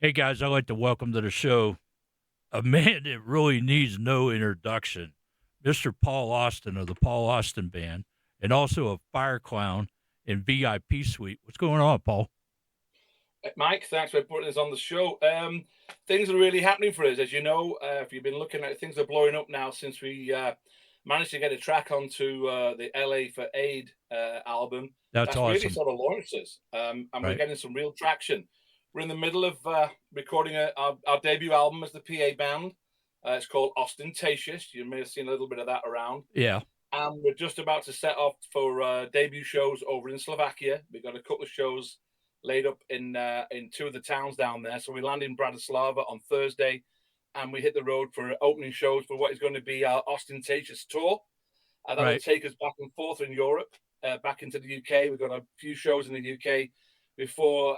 Hey guys, I'd like to welcome to the show a man that really needs no introduction, Mr. Paul Austin of the Paul Austin Band, and also a Fireclown in V.I.P suite. What's going on, Paul? Mike, thanks for putting us on the show. Things are really happening for us, as you know. If you've been looking at it, things are blowing up now since we managed to get a track onto the LA for Aid album. That's That's really awesome, sort of launched us, and we're right? getting some real traction. We're in the middle of recording our debut album as the PA band. It's called Ostentatious. You may have seen a little bit of that around. Yeah, And we're just about to set off for debut shows over in Slovakia. We've got a couple of shows laid up in two of the towns down there. So we land in Bratislava on Thursday, and we hit the road for opening shows for what is going to be our ostentatious tour. That'll right. take us back and forth in Europe, back into the UK. We've got a few shows in the UK before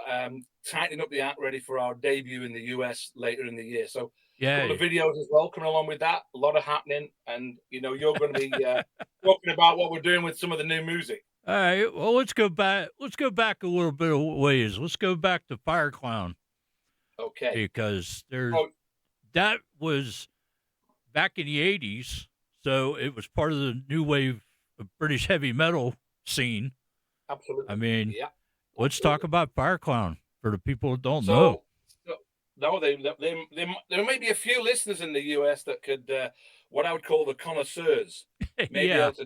tightening up the act, ready for our debut in the US later in the year. So a couple of Yay. videos as well coming along with that. A lot of happening, and you're going to be talking about what we're doing with some of the new music. All right. Well, let's go back. Let's go back a little bit of ways. Let's go back to Fireclown Okay. because there's Oh, that was back in the '80s, so it was part of the new wave of British heavy metal scene. I absolutely. mean, Yeah, let's talk absolutely. about Fireclown for the people that don't know. So no, there may be a few listeners in the US that could what I would call the connoisseurs may be Yeah, able to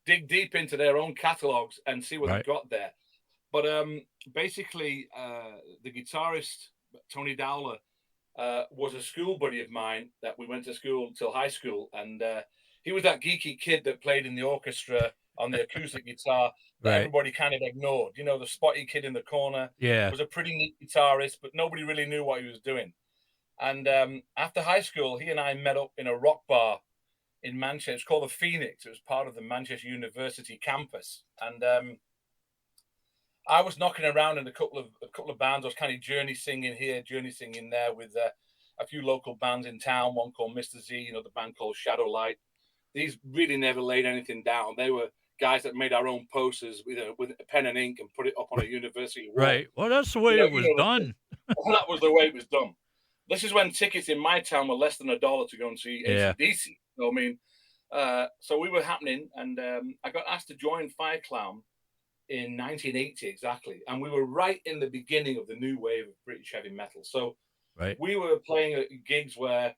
dig deep into their own catalogs and see what they've right. got there. But basically, the guitarist Tony Dowler was a school buddy of mine that we went to school until high school, and he was that geeky kid that played in the orchestra on the acoustic guitar that Right. everybody kind of ignored. You know, the spotty kid in the corner Yeah. was a pretty neat guitarist, but nobody really knew what he was doing. And after high school, he and I met up in a rock bar in Manchester. It's called the Phoenix. It was part of the Manchester University campus, and I was knocking around in a couple of bands. I was kind of journey singing here, journey singing there with a few local bands in town. One called Mr. Z, the band called Shadow Light. These really never laid anything down. They were guys that made our own posters with a pen and ink and put it up on a university wall. Right. Well, that's the You way know, it was done. that was the way it was done. This is when tickets in my town were less than $1 to go and see Yeah. ACDC. I mean, so we were happening, and I got asked to join Fireclown in 1980 exactly, and we were right in the beginning of the new wave of British heavy metal. So Right. we were playing at gigs where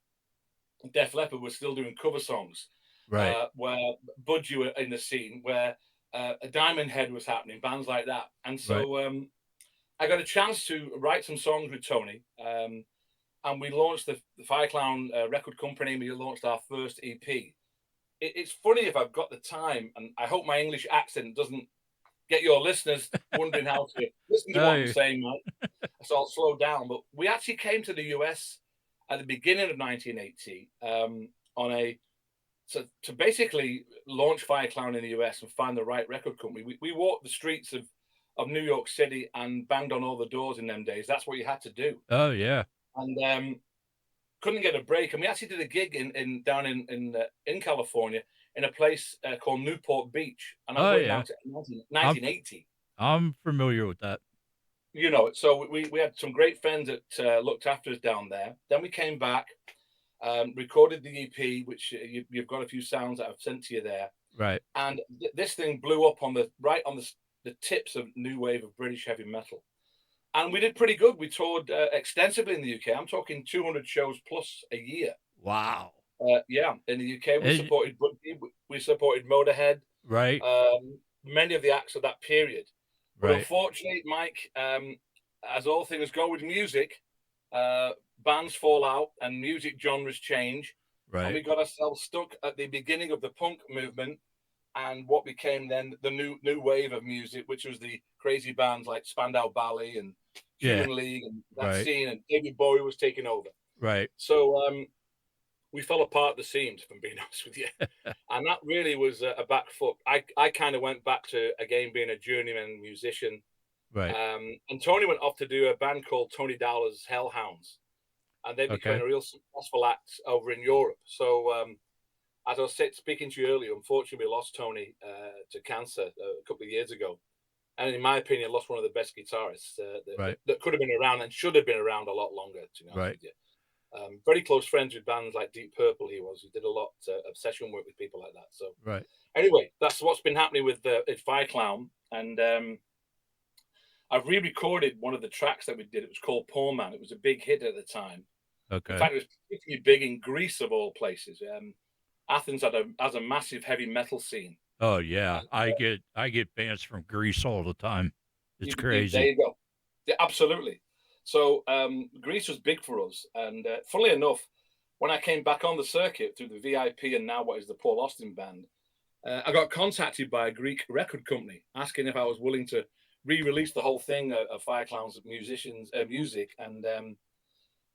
Def Leppard was still doing cover songs, Right. where Budgie were in the scene, where a Diamond Head was happening, bands like that. And Right. so I got a chance to write some songs with Tony, and we launched the Fireclown record company. And we launched our first EP. It's funny if I've got the time, and I hope my English accent doesn't get your listeners wondering how to listen to what I'm Oh, saying, Mike. So I'll slow down. But we actually came to the US at the beginning of 1980 on a to basically launch Fireclown in the US and find the right record company. We walked the streets of New York City and banged on all the doors in them days. That's what you had to do. oh yeah. And couldn't get a break. And we actually did a gig in down in California in a place called Newport Beach, and I'm Oh going yeah. now to I'm 1980. I'm familiar with that. So we had some great friends that looked after us down there. Then we came back, recorded the EP, which you've got a few sounds that I've sent to you there, Right. and this thing blew up on the tips of new wave of British heavy metal. And we did pretty good. We toured extensively in the UK. I'm talking 200 shows plus a year. Wow. Yeah, in the UK, And, we supported Motorhead, right. many of the acts of that period. But Right. unfortunately, Mike, as all things go with music, bands fall out and music genres change, and Right. we got ourselves stuck at the beginning of the punk movement and what became then the new wave of music, which was the crazy bands like Spandau Ballet and Yeah. Human League and that Right. scene, and David Bowie was taking over. Right. So we fell apart at the seams, if I'm being honest with you. And that really was a back foot. I kind of went back to again being a journeyman musician. Right. And Tony went off to do a band called Tony Dowler's Hellhounds, and they became Okay. a real successful act over in Europe. So as I was speaking to you earlier, unfortunately we lost Tony to cancer a couple of years ago, and in my opinion, lost one of the best guitarists Right. that could have been around and should have been around a lot longer. To be honest Right. with you, very close friends with bands like Deep Purple. He did a lot of session work with people like that. So Right. anyway, that's what's been happening with Fireclown, and I've re-recorded one of the tracks that we did. It was called Poor Man. It was a big hit at the time. In Okay. fact, it was particularly big in Greece of all places. Athens has a massive heavy metal scene. Oh yeah, And, I get bands from Greece all the time. It's there crazy. you go. Yeah, absolutely. So Greece was big for us, and funnily enough, when I came back on the circuit through the V.I.P and now what is the Paul Austin band, I got contacted by a Greek record company asking if I was willing to re-release the whole thing of Fireclown's music and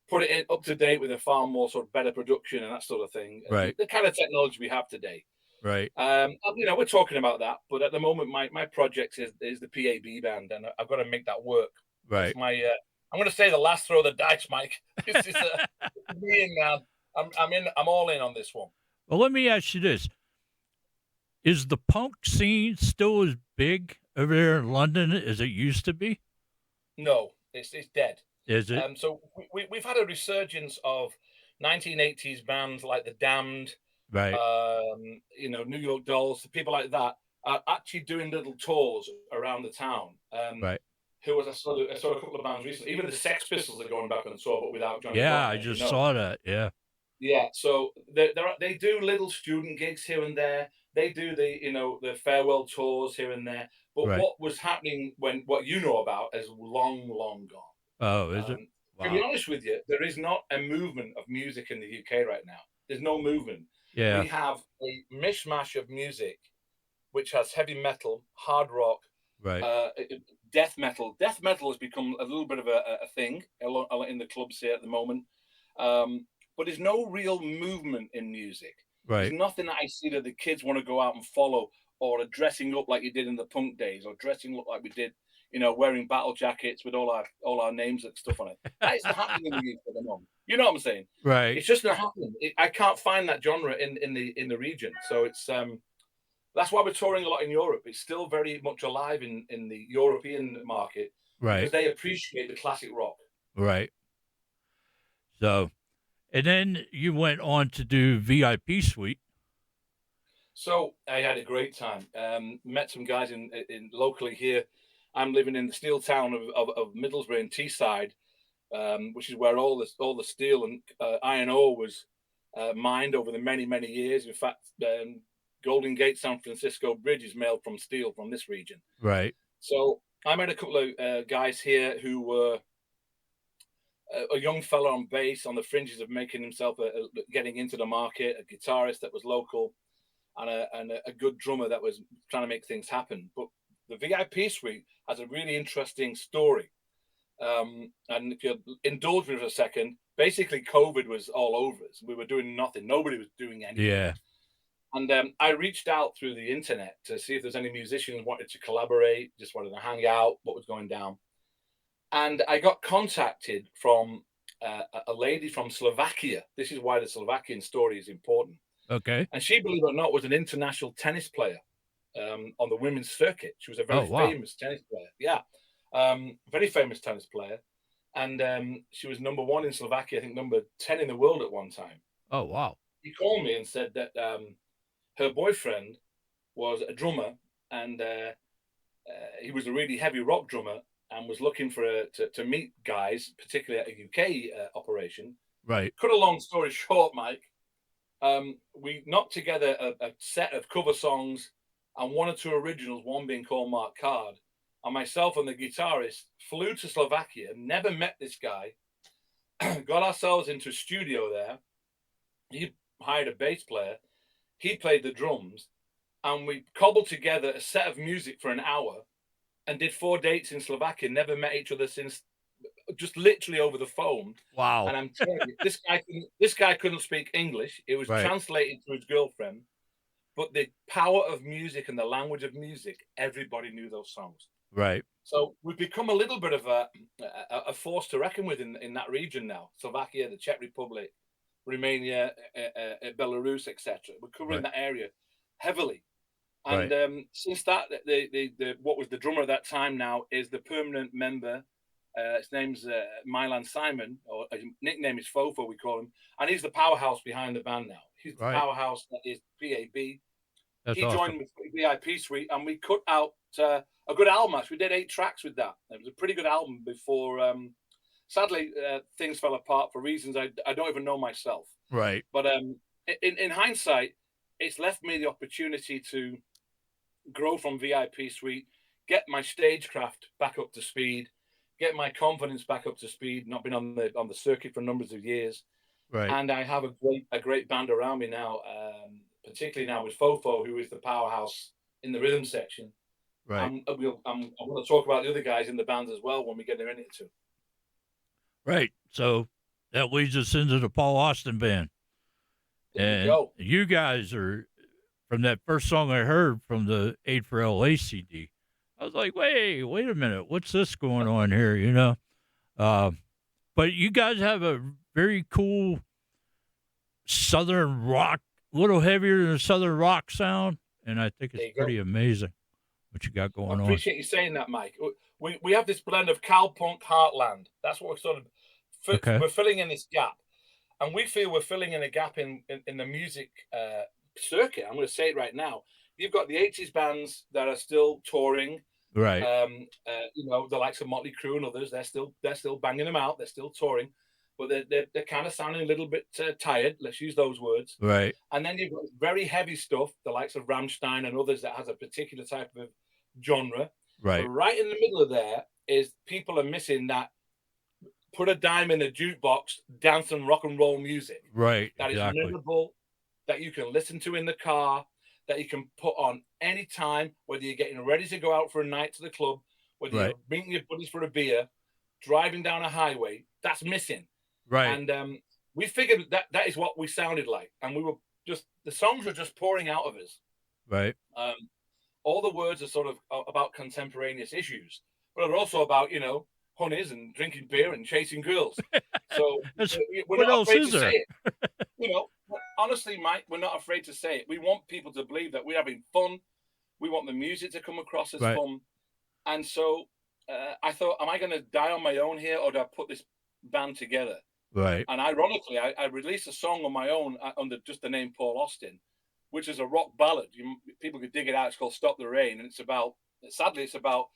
put it up to date with a far more sort of better production and that sort of thing, Right. the kind of technology we have today. Right. We're talking about that, but at the moment, my project is the PAB band, and I've got to make that work. That's Right. my. I'm going to say the last throw of the dice, Mike. This is me in, man. I'm in. I'm all in on this one. Well, let me ask you this: is the punk scene still as big over there in London as it used to be? No, it's dead. Is it? So we've had a resurgence of 1980s bands like the Damned, Right. New York Dolls, people like that are actually doing little tours around the town. Right. Who was I saw a couple of bands recently. Even the Sex Pistols are going back on tour, but without Johnny Yeah, Rotten, I as you just know. saw that. Yeah. Yeah, so they do little student gigs here and there. They do the farewell tours here and there. But Right. what was happening when what you know about is long, long gone. Oh, is it? To be Wow. honest with you, there is not a movement of music in the UK right now. There's no movement. Yeah. We have a mishmash of music, which has heavy metal, hard rock, Right. death metal. Death metal has become a little bit of a thing in the clubs here at the moment. But there's no real movement in music. There's Right. nothing that I see that the kids want to go out and follow, or are dressing up like you did in the punk days, or dressing up like we did, wearing battle jackets with all our names and stuff on it. That isn't happening in the UK at the moment. You know what I'm saying? Right. It's just not happening. I can't find that genre in the region. So it's that's why we're touring a lot in Europe. It's still very much alive in the European market because Right. they appreciate the classic rock. Right. So, and then you went on to do VIP Suite. So I had a great time. Met some guys in locally here. I'm living in the steel town of Middlesbrough in Teesside, which is where all the steel and iron ore was mined over the many years. In fact, Golden Gate San Francisco Bridge is made from steel from this region. Right. So I met a couple of guys here who were a young fella on bass on the fringes of making himself getting into the market, a guitarist that was local, and a good drummer that was trying to make things happen. But the VIP Suite has a really interesting story. And if you indulge me for a second, basically COVID was all over us. We were doing nothing. Nobody was doing anything. Yeah. And I reached out through the internet to see if there's any musicians wanted to collaborate, just wanted to hang out, what was going down. And I got contacted from a lady from Slovakia. This is why the Slovakian story is important. Okay. And she, believe it or not, was an international tennis player on the women's circuit. She was a very Oh, wow. famous tennis player. Yeah, very famous tennis player. And she was number one in Slovakia, I think number 10 in the world at one time. Oh, wow. He called me and said that her boyfriend was a drummer, and he was a really heavy rock drummer, and was looking to meet guys, particularly at a UK operation. Right. Cut a long story short, Mike, we knocked together a set of cover songs and one or two originals, one being called Mark Card. And myself and the guitarist flew to Slovakia, never met this guy, got ourselves into a studio there. He hired a bass player, he played the drums, and we cobbled together a set of music for an hour and did 4 dates in Slovakia, never met each other since, just literally over the phone. Wow. And I'm telling you, this guy couldn't speak English. It was Right. translated to his girlfriend. But the power of music and the language of music, everybody knew those songs. Right. So we've become a little bit of a force to reckon with in that region now. Slovakia, the Czech Republic, Romania, Belarus, etc. We're covering Right. that area heavily. And Right. since that, the what was the drummer at that time now is the permanent member. His name's Milan Simon, or his nickname is Fofo, we call him, and he's the powerhouse behind the band now. He's the Right. powerhouse that is PAB. That's He awesome. joined with V.I.P suite, and we cut out a good album. Actually, we did 8 tracks with that. It was a pretty good album before. Sadly, things fell apart for reasons I don't even know myself. Right. But in hindsight, it's left me the opportunity to grow from VIP suite, get my stagecraft back up to speed, get my confidence back up to speed. Not been on the circuit for numbers of years, Right. and I have a great band around me now. Particularly now with Fofo, who is the powerhouse in the rhythm section. Right. I want to talk about the other guys in the band as well when we get into it too. Right. So that leads us into the Paul Austin band. There we And go. you guys are from that first song I heard from the 8 for LA CD. I was like, wait a minute. What's this going on here? Uh, but you guys have a very cool Southern rock, a little heavier than a Southern rock sound. And I think There it's you go. pretty amazing what you got I going on. appreciate you saying that, Mike. We have this blend of cowpunk heartland. That's what we're sort of Okay. we're filling in this gap, and we feel we're filling in a gap in the music circuit. I'm going to say it right now. You've got the 80s bands that are still touring. Right. The likes of Motley Crue and others. They're still banging them out. They're still touring, but they're kind of sounding a little bit tired. Let's use those words. Right. And then you've got very heavy stuff, the likes of Rammstein and others that has a particular type of genre. But Right. right in the middle of there is people are missing that put a dime in the jukebox, dance and rock and roll music Right. that is Exactly. memorable, that you can listen to in the car, that you can put on any time, whether you're getting ready to go out for a night to the club, whether Right. you're meeting your buddies for a beer, driving down a highway. That's missing. Right. And we figured that is what we sounded like, and we were just the songs were just pouring out of us. Right. All the words are sort of about contemporaneous issues, but they're also about honeys and drinking beer and chasing girls. So we're What not else afraid is to say there? it. Honestly, Mike, we're not afraid to say it. We want people to believe that we're having fun. We want the music to come across as Right. fun. And so I thought, am I going to die on my own here, or do I put this band together? Right. And ironically, I released a song on my own under just the name Paul Austin, which is a rock ballad. People could dig it out. It's called "Stop the Rain," and sadly, it's about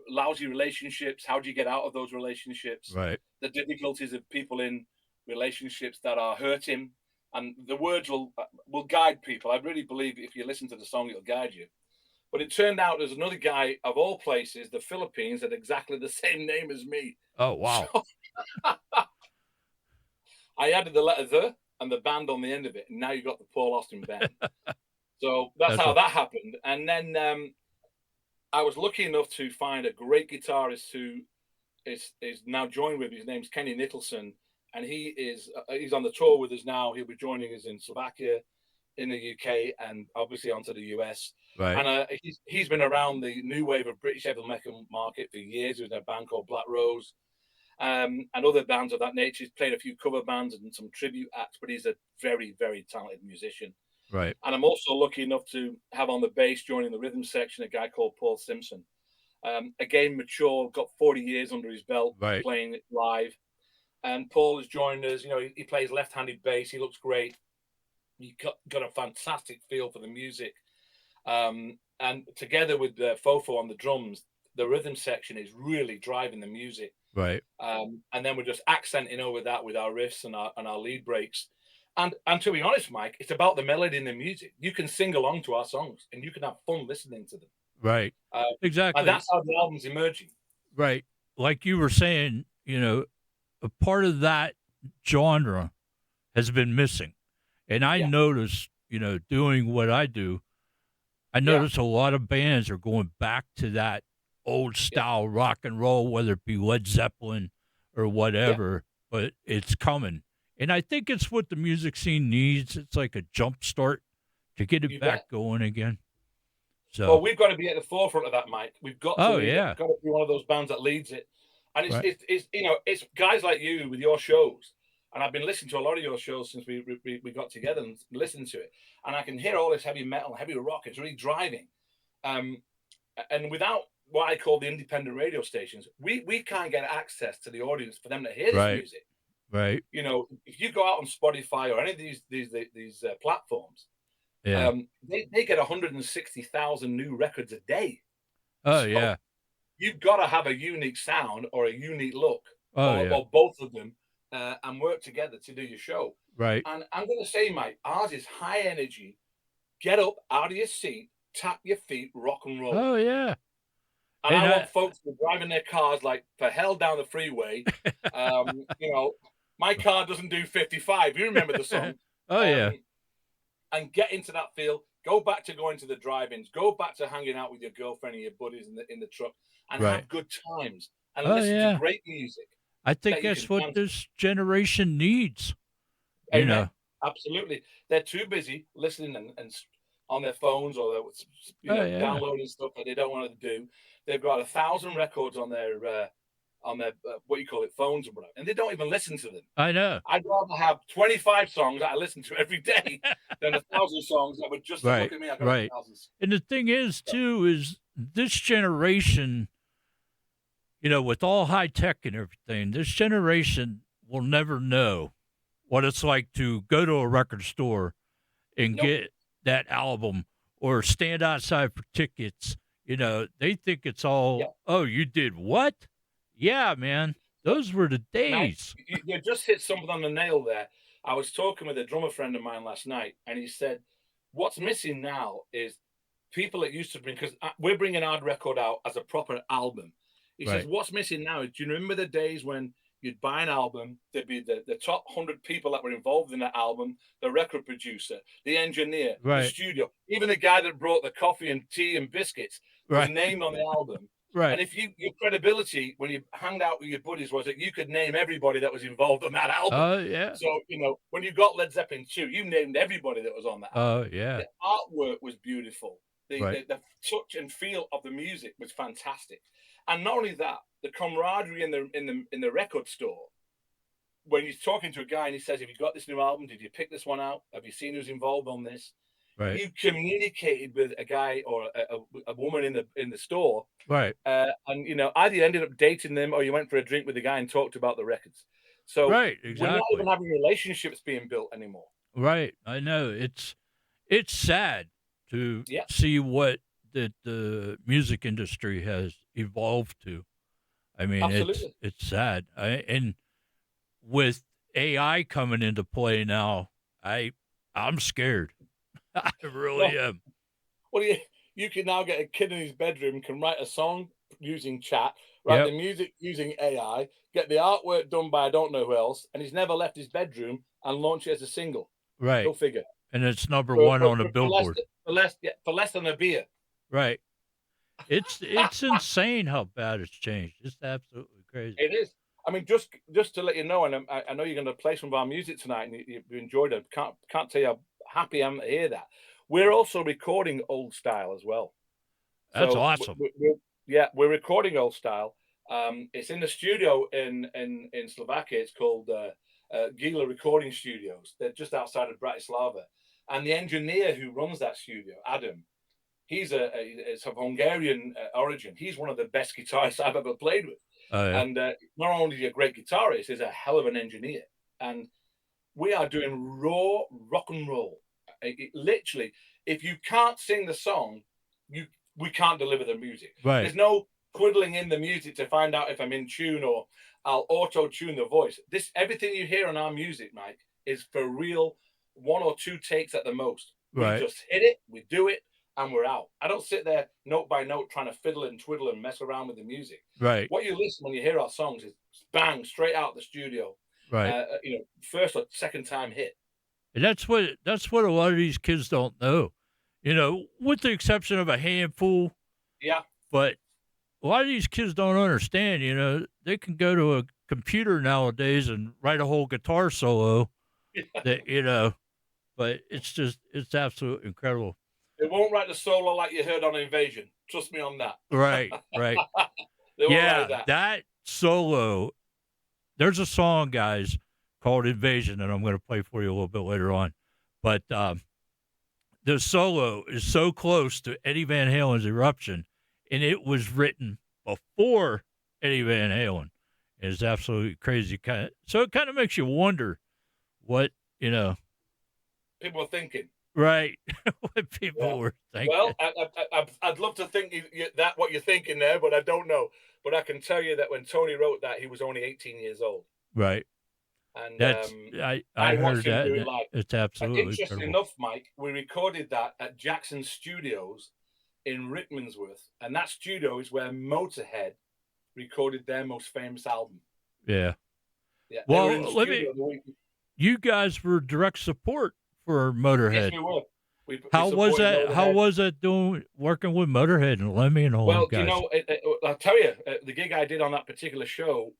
lousy relationships. How do you get out of those relationships? Right. The difficulties of people in relationships that are hurting, and the words will guide people. I really believe if you listen to the song, it'll guide you. But it turned out there's another guy of all places, the Philippines, had exactly the same name as me. Oh, wow. So I added the letter "the" and the band on the end of it, and now you've got the Paul Austin band. So that's how that happened. And then I was lucky enough to find a great guitarist who is now joined with me. His name's Kenny Nicholson, and he's on the tour with us now. He'll be joining us in Slovakia, in the UK, and obviously onto the US. Right. And he's been around the new wave of British heavy metal market for years. He was in a band called Black Rose. And other bands of that nature. He's played a few cover bands and some tribute acts, but he's a very, very talented musician. Right. And I'm also lucky enough to have on the bass joining the rhythm section a guy called Paul Simpson. Again, mature, got 40 years under his belt playing live. And Paul has joined us. He plays left-handed bass. He looks great. He got a fantastic feel for the music. And together with Fofo on the drums, the rhythm section is really driving the music. Right. And then we're just accenting over that with our riffs and our lead breaks. And to be honest, Mike, it's about the melody and the music. You can sing along to our songs, and you can have fun listening to them. Right. Exactly. And that's how the album's emerging. Right. Like you were saying, a part of that genre has been missing. And I noticed, doing what I do, I noticed a lot of bands are going back to that old style rock and roll, whether it be Led Zeppelin or whatever, but it's coming. And I think it's what the music scene needs. It's like a jump start to get it back going again. So, well, we've got to be at the forefront of that, Mike. We've got to lead it. We've got to be one of those bands that leads it. And it's guys like you with your shows. And I've been listening to a lot of your shows since we got together and listened to it. And I can hear all this heavy metal, heavy rock. It's really driving. Um, and without what I call the independent radio stations, we can't get access to the audience for them to hear this Right. music. Right. You know, if you go out on Spotify or any of these platforms, Yeah. they get 160,000 new records a day. Oh So yeah. you've got to have a unique sound or a unique look, Oh yeah. or both of them, and work together to do your show. Right. And I'm going to say, Mike, ours is high energy. Get up out of your seat, tap your feet, rock and roll. Oh yeah. And I And want I folks to be driving their cars like for hell down the freeway. You know, my car doesn't do 55. You remember the song. oh yeah. Um, and get into that feel. Go back to going to the drive-ins. Go back to hanging out with your girlfriend and your buddies in the truck, and Right. have good times and Oh listen to yeah. great music I think that you that's can what dance to. this generation needs. You Amen. know. Absolutely. They're too busy listening on their phones, or Oh yeah. downloading stuff that they don't want to do. They've got 1,000 records on their what you call it, phones and whatever, and they don't even listen to them. I know. I'd rather have 25 songs that I listen to every day than 1,000 songs that would just say, "Look Right. at me, I got Right. 1,000." And the thing is too is this generation, with all high tech and everything, this generation will never know what it's like to go to a record store and Nope. get that album or stand outside for tickets. They think it's all, Yeah. oh, you did what? Yeah, man. Those were the Now, days. you just hit something on the nail there. I was talking with a drummer friend of mine last night, and he said, "What's missing now is people that used to bring, because we're bringing our record out as a proper album." He says, Right. "What's missing now is, do you remember the days when you'd buy an album? There'd be the top 100 people that were involved in that album, the record producer, the engineer, the Right. studio, even the guy that brought the coffee and tea and biscuits was Right. named on the album." Right. And if your credibility when you hanged out with your buddies was that you could name everybody that was involved on that album. Oh, yeah. So, when you got Led Zeppelin 2, you named everybody that was on that album. Oh, yeah. The artwork was beautiful. Right. The touch and feel of the music was fantastic. And not only that, the camaraderie in the record store, when you're talking to a guy and he says, "Have you got this new album? Did you pick this one out? Have you seen who's involved on this?" Right. You communicated with a guy or a woman in the store, Right. and either you ended up dating them or you went for a drink with the guy and talked about the records. So Right. we're not even Exactly. having relationships being built anymore. Right. I know. It's sad to Yeah, see what the music industry has evolved to. I mean, it's absolutely. it's sad. And with AI coming into play now, I'm scared. I really Well, am. what do you can now get a kid in his bedroom can write a song using chat, write the Yep. music using AI, get the artwork done by I don't know who else, and he's never left his bedroom and launch it as a single. Right. Go figure. And it's number For, one for, on the for less Billboard. for less than a beer. Right. It's insane how bad it's changed. It's absolutely crazy. It is. I mean, just to let you know, and I know you're going to play some of our music tonight, and you enjoyed it. Can't tell you how happy I am to hear that. We're also recording old style as well. That's So awesome. yeah, we're recording old style. It's in the studio in Slovakia. It's called Gila Recording Studios. They're just outside of Bratislava, and the engineer who runs that studio, Adam, it's of Hungarian origin. He's one of the best guitarists I've ever played with. Oh yeah. And not only is he a great guitarist, he's a hell of an engineer. And we are doing raw rock and roll. Literally, if you can't sing the song, we can't deliver the music. Right. There's no twiddling in the music to find out if I'm in tune, or I'll auto tune the voice. Everything you hear on our music, Mike, is for real. One or two takes at the most. We Right. just hit it, we do it, and we're out. I don't sit there note by note trying to fiddle and twiddle and mess around with the music. Right. What you listen when you hear our songs is bang, straight out the studio. Right. First or second time hit. And that's what a lot of these kids don't know. With the exception of a handful, Yeah, but a lot of these kids don't understand, they can go to a computer nowadays and write a whole guitar solo that, but it's absolutely incredible. they won't write the solo like you heard on Invasion. Trust me on that. Right, right. They won't Yeah, write that. that solo, there's a song, guys, called Invasion that I'm going to play for you a little bit later on. But the solo is so close to Eddie Van Halen's Eruption, and it was written before Eddie Van Halen. It's absolutely crazy. So it kind of makes you wonder what, you know, People were thinking. right, what people Yeah. were thinking. Well, I'd love to think that what you're thinking there, but I don't know. But I can tell you that when Tony wrote that, he was only 18 years old. Right. And That's I I heard watched him that, do and it live. it's absolutely Interesting incredible. enough, Mike, we recorded that at Jackson Studios in Rickmansworth, and that studio is where Motorhead recorded their most famous album. Yeah. Yeah, they were in the Well, studio the week. you guys were direct support for Motorhead. Yes, we were. We How was supported that? How Motorhead. was that doing working with Motorhead and Lemmy and all them Well, do you guys? know, I'll tell you, the gig I did on that particular show,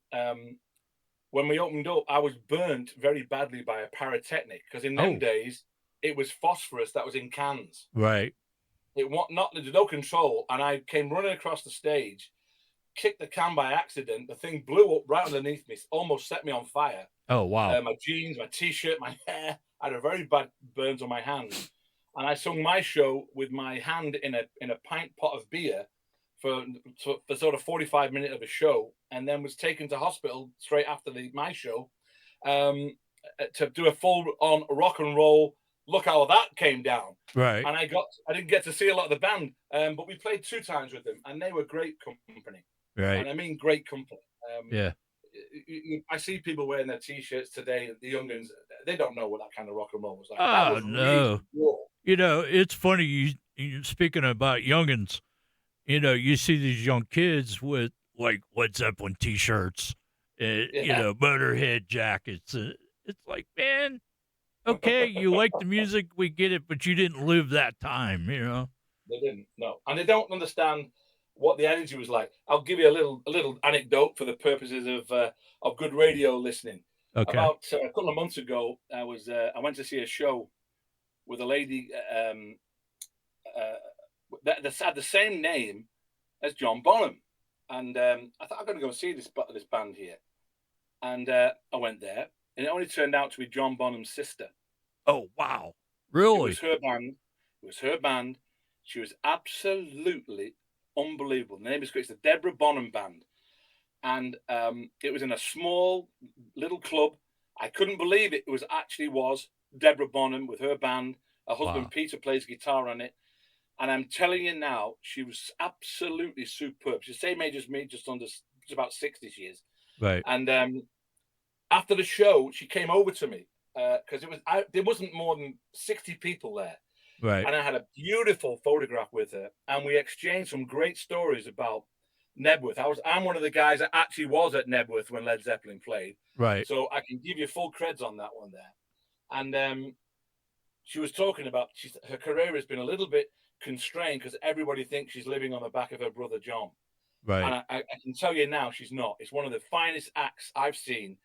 when we opened up, I was burnt very badly by a pyrotechnic because in them Oh, days, it was phosphorus that was in cans. right. It was not, there's no control, and I came running across the stage, kicked the can by accident. The thing blew up right underneath me, almost set me on fire. Oh, wow. My jeans, my t-shirt, my hair. I had a very bad burns on my hands, and I sung my show with my hand in a pint pot of beer for sort of 45 minutes of a show, and then was taken to hospital straight after my show to do a full on rock and roll. Look how that came down. Right. And I didn't get to see a lot of the band, but we played 2 times with them, and they were great company. Right. And I mean great company. Yeah. I see people wearing their t-shirts today. The youngins, they don't know what that kind of rock and roll was like. Oh, That was no. really raw. You know, it's funny. You speaking about youngins. You know, you see these young kids with like Led Zeppelin T-shirts, you Yeah. know, Motorhead jackets. It's like, man, okay, you like the music, we get it, but you didn't live that time, you know. They didn't, no, and they don't understand what the energy was like. I'll give you a little anecdote for the purposes of good radio listening. Okay. About a couple of months ago, I went to see a show with a lady that had the same name as John Bonham, and I thought I'm going to go see this band here, and I went there, and it only turned out to be John Bonham's sister. Oh, wow. It Really? was her band. It was her band. She was absolutely unbelievable. The name is it's the Deborah Bonham Band, and it was in a small little club. I couldn't believe it. It was Deborah Bonham with her band. Her husband Wow. Peter plays guitar on it, and I'm telling you now, she was absolutely superb. She's the same age as me, just about 60 she is. Right. And after the show, she came over to me because there wasn't more than 60 people there. Right. And I had a beautiful photograph with her, and we exchanged some great stories about Nebworth. I'm one of the guys that actually was at Nebworth when Led Zeppelin played, Right. so I can give you full creds on that one there. And she was talking about her career has been a little bit constrained because everybody thinks she's living on the back of her brother John. Right. And I can tell you now, she's not. It's one of the finest acts I've seen.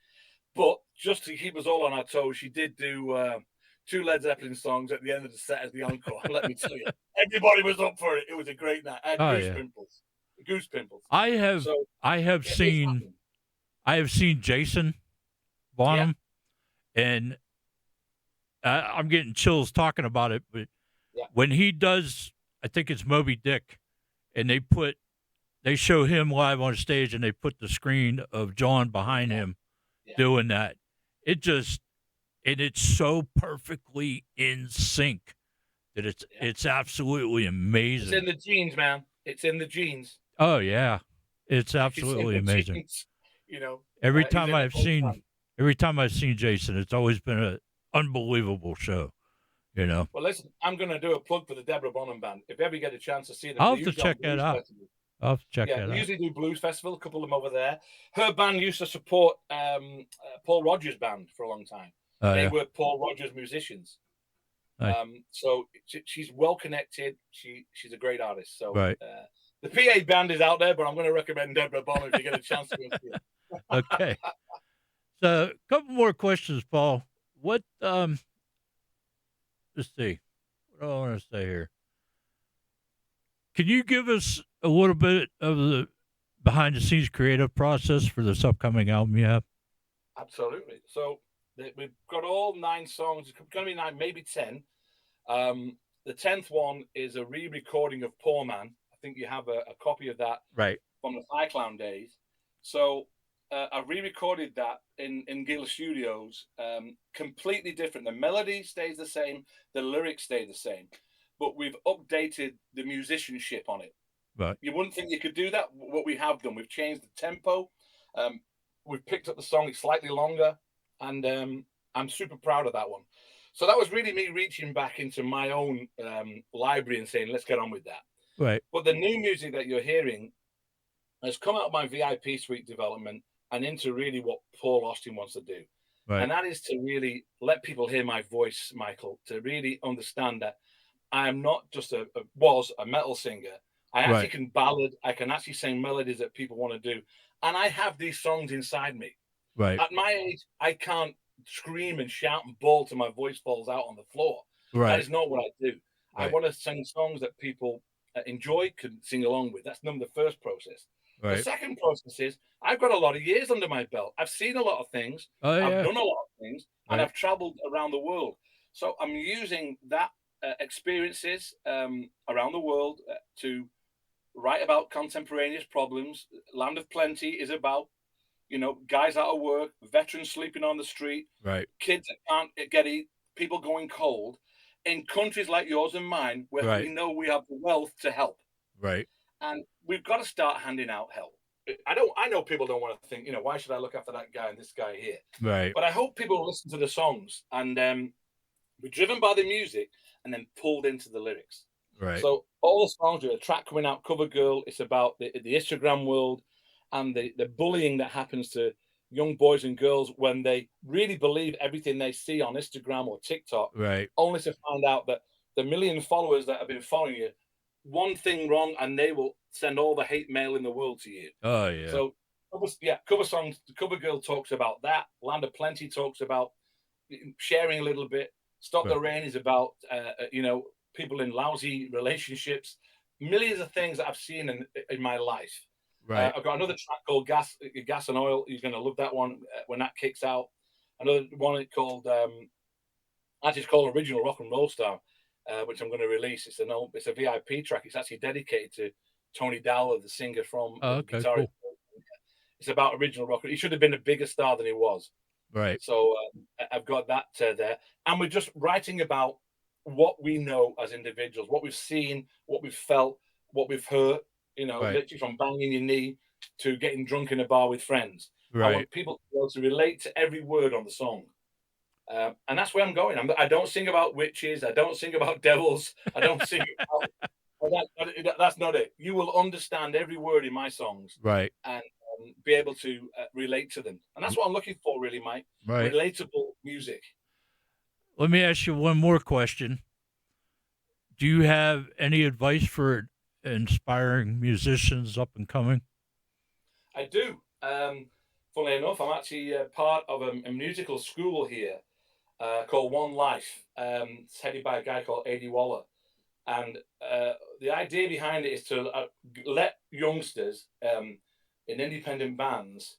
But just to keep us all on our toes, she did do 2 Led Zeppelin songs at the end of the set as the encore. Let me tell you, everybody was up for it. It was a great night. I had goose pimples. I have seen Jason Bonham, and I'm getting chills talking about it. But when he does, I think it's Moby Dick, and they show him live on stage, and they put the screen of John behind him doing that. It's so perfectly in sync that it's absolutely amazing. It's in the genes, man. It's in the genes. Oh yeah, it's absolutely amazing. Genes, you know, every time I've seen Jason, it's always been an unbelievable show. You know. Well, listen, I'm going to do a plug for the Deborah Bonham Band. If ever you get a chance to see them, I'll have to check that out. I'll have to check that out. They usually do Blues Festival. A couple of them over there. Her band used to support Paul Rodgers' band for a long time. They were Paul Rodgers musicians. So she's well connected. She's a great artist. So the PA band is out there, but I'm going to recommend Deborah Bonham if you get a chance to go see it. Okay. So a couple more questions, Paul. What let's see. What do I want to say here? Can you give us a little bit of the behind the scenes creative process for this upcoming album you have? Absolutely. So we've got all 9 songs. It's going to be 9, maybe 10. The 10th one is a re-recording of Poor Man. I think you have a copy of that Right. from the Fireclown days. So I re-recorded that in Gill Studios, completely different. The melody stays the same, the lyrics stay the same, but we've updated the musicianship on it. Right. You wouldn't think you could do that. What we have done, we've changed the tempo. Um, we've picked up the song, it's slightly longer, and I'm super proud of that one. So that was really me reaching back into my own library and saying, let's get on with that. Right. But the new music that you're hearing has come out of my VIP suite development and into really what Paul Austin wants to do. Right. And that is to really let people hear my voice, Michael, to really understand that I am not just was a metal singer. I actually Right. can ballad. I can actually sing melodies that people want to do. And I have these songs inside me. Right. At my age, I can't scream and shout and bawl till my voice falls out on the floor. That Right. is not what I do. I Right. want to sing songs that people enjoy, can sing along with. That's number the first process. The Right. second process is I've got a lot of years under my belt. I've seen a lot of things. Oh I've yeah. done a lot of things, and Right. I've traveled around the world. So I'm using that experiences around the world to write about contemporaneous problems. Land of Plenty is about, guys out of work, veterans sleeping on the street, Right. kids that can't get eat, people going cold in countries like yours and mine where we Right. know we have the wealth to help. Right. And we've got to start handing out help. I know people don't want to think, why should I look after that guy and this guy here? Right. But I hope people will listen to the songs and be driven by the music and then pulled into the lyrics. Right. So all the songs, a track coming out, Cover Girl, it's about the Instagram world and the bullying that happens to young boys and girls when they really believe everything they see on Instagram or TikTok, Right. only to find out that the million followers that have been following you, one thing wrong and they will send all the hate mail in the world to you. Oh yeah. So cover songs, Cover Girl talks about that. Land of Plenty talks about sharing a little bit. Stop the Right. Rain is about people in lousy relationships. Millions of things that I've seen in my life. Right. I've got another track called Gas and Oil. You're going to love that one when that kicks out. Another one called actually it's called Original Rock and Roll Star, which I'm going to release. It's a VIP track. It's actually dedicated to Tony Dowler, the singer from Oh, the okay. guitarist. Cool. It's about original rock. He should have been a bigger star than he was. Right. So I've got that there, and we're just writing about what we know as individuals, what we've seen, what we've felt, what we've heard. Right. Literally from banging your knee to getting drunk in a bar with friends. I Right. want people to be able to relate to every word on the song, and that's where I'm going. I don't sing about witches. I don't sing about devils. I don't sing about. That's not it. You will understand every word in my songs, Right. and be able to relate to them. And that's what I'm looking for, really, Mike. Right. Relatable music. Let me ask you one more question. Do you have any advice for inspiring musicians up and coming? I do. Funnily enough, I'm actually part of a musical school here called One Life. It's headed by a guy called Adi Waller. And the idea behind it is to let youngsters in independent bands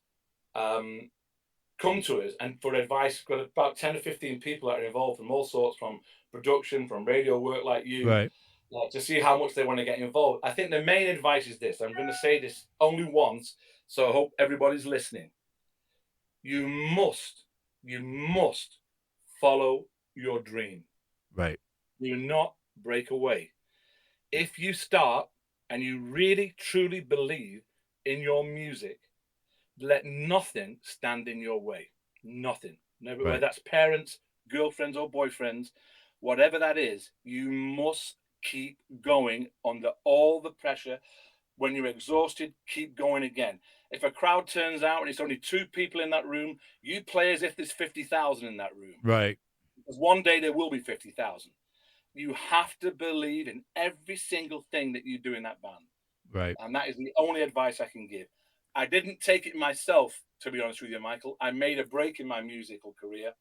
come to us and for advice. We've got about 10 or 15 people that are involved from all sorts, from production, from radio work like you, Right. to see how much they want to get involved. I think the main advice is this. I'm going to say this only once, so I hope everybody's listening. You must follow your dream. Right. Do not break away. If you start and you really truly believe in your music, let nothing stand in your way. Nothing. Never, whether Right. that's parents, girlfriends, or boyfriends, whatever that is, you must keep going under all the pressure. When you're exhausted, keep going again. If a crowd turns out and it's only two people in that room, you play as if there's 50,000 in that room. Right. Because one day there will be 50,000. You have to believe in every single thing that you do in that band. Right. And that is the only advice I can give. I didn't take it myself, to be honest with you, Michael. I made a break in my musical career.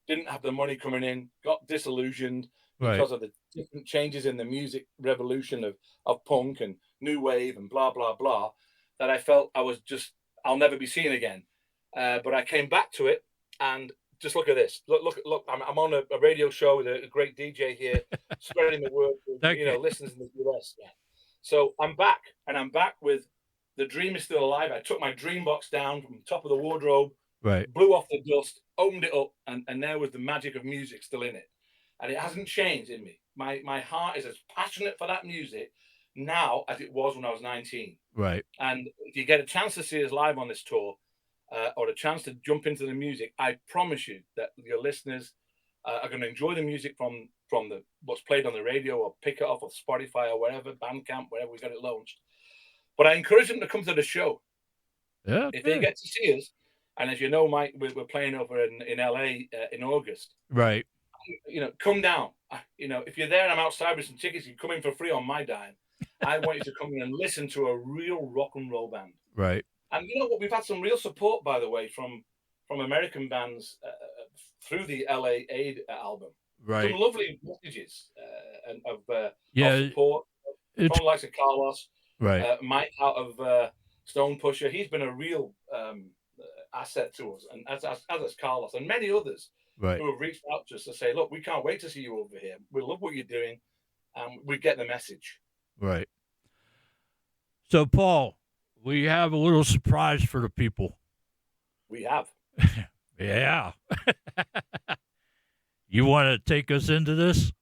Didn't have the money coming in, got disillusioned Right. because of the different changes in the music revolution of punk and new wave and blah, blah, blah, that I felt I'll never be seen again. But I came back to it and just look at this. Look. I'm on a radio show with a great DJ here, spreading the word. Thank you. Listeners in the US. Yeah. So I'm back, and I'm back with The Dream Is Still Alive. I took my dream box down from the top of the wardrobe, Right. blew off the dust, opened it up, and there was the magic of music still in it. And it hasn't changed in me. My heart is as passionate for that music now as it was when I was 19. Right. And if you get a chance to see us live on this tour, or a chance to jump into the music, I promise you that your listeners are going to enjoy the music from what's played on the radio, or pick it off of Spotify or wherever, Bandcamp, wherever we got it launched. But I encourage them to come to the show. Yeah. If they get to see us, and as you know, Mike, we're playing over in LA in August. Right. Come down. If you're there and I'm outside with some tickets, you come in for free on my dime. I want you to come in and listen to a real rock and roll band. Right. And you know what? We've had some real support, by the way, from American bands through the LA Aid album. Right. Some lovely messages of support from the likes of Carlos, right. Mike out of Stone Pusher. He's been a real asset to us, and as has Carlos and many others who have reached out to us to say, look, we can't wait to see you over here. We love what you're doing, and we get the message. Right. So, Paul, we have a little surprise for the people. We have. Yeah. You want to take us into this?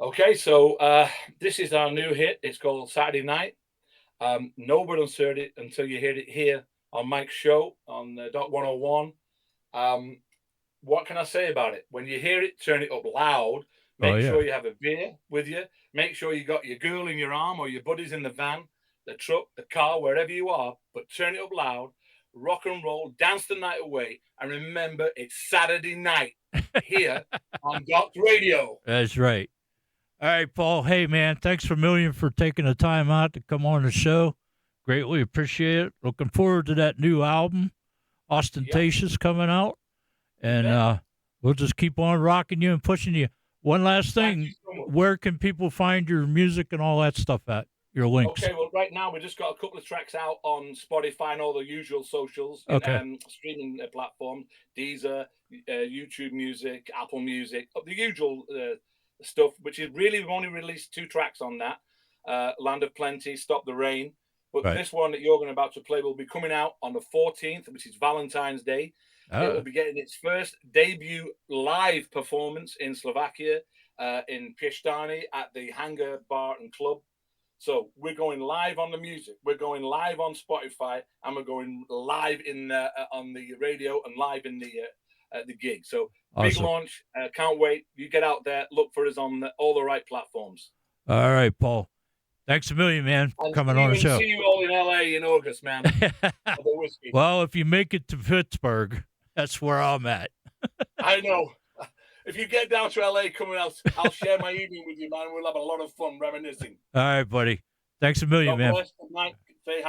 Okay, so this is our new hit. It's called Saturday Night. Nobody's heard it until you hear it here on Mike's show on Dot 101. What can I say about it? When you hear it, turn it up loud. Make sure you have a beer with you. Make sure you got your girl in your arm or your buddies in the van, the truck, the car, wherever you are. But turn it up loud, rock and roll, dance the night away. And remember, it's Saturday night here on Dot Radio. That's right. All right, Paul. Hey, man, thanks a million for taking the time out to come on the show. Greatly appreciate it. Looking forward to that new album, Ostentatious, coming out. And we'll just keep on rocking you and pushing you. One last thing, where can people find your music and all that stuff at, your links? Okay, well, right now we just got a couple of tracks out on Spotify and all the usual socials, streaming platforms, Deezer, YouTube Music, Apple Music, the usual stuff, which is really, we've only released 2 tracks on that, Land of Plenty, Stop the Rain. But this one that you're about to play will be coming out on the 14th, which is Valentine's Day. It will be getting its first debut live performance in Slovakia, in Piestany at the Hangar Bar and Club. So we're going live on the music. We're going live on Spotify, and we're going live on the radio and live in the gig. So big launch. Can't wait. You get out there. Look for us on all the right platforms. All right, Paul. Thanks a million, man, for coming on the show. See you all in LA in August, man. Well, if you make it to Pittsburgh, that's where I'm at. I know. If you get down to LA, I'll share my evening with you, man. We'll have a lot of fun reminiscing. All right, buddy. Thanks a million, man. Say hi.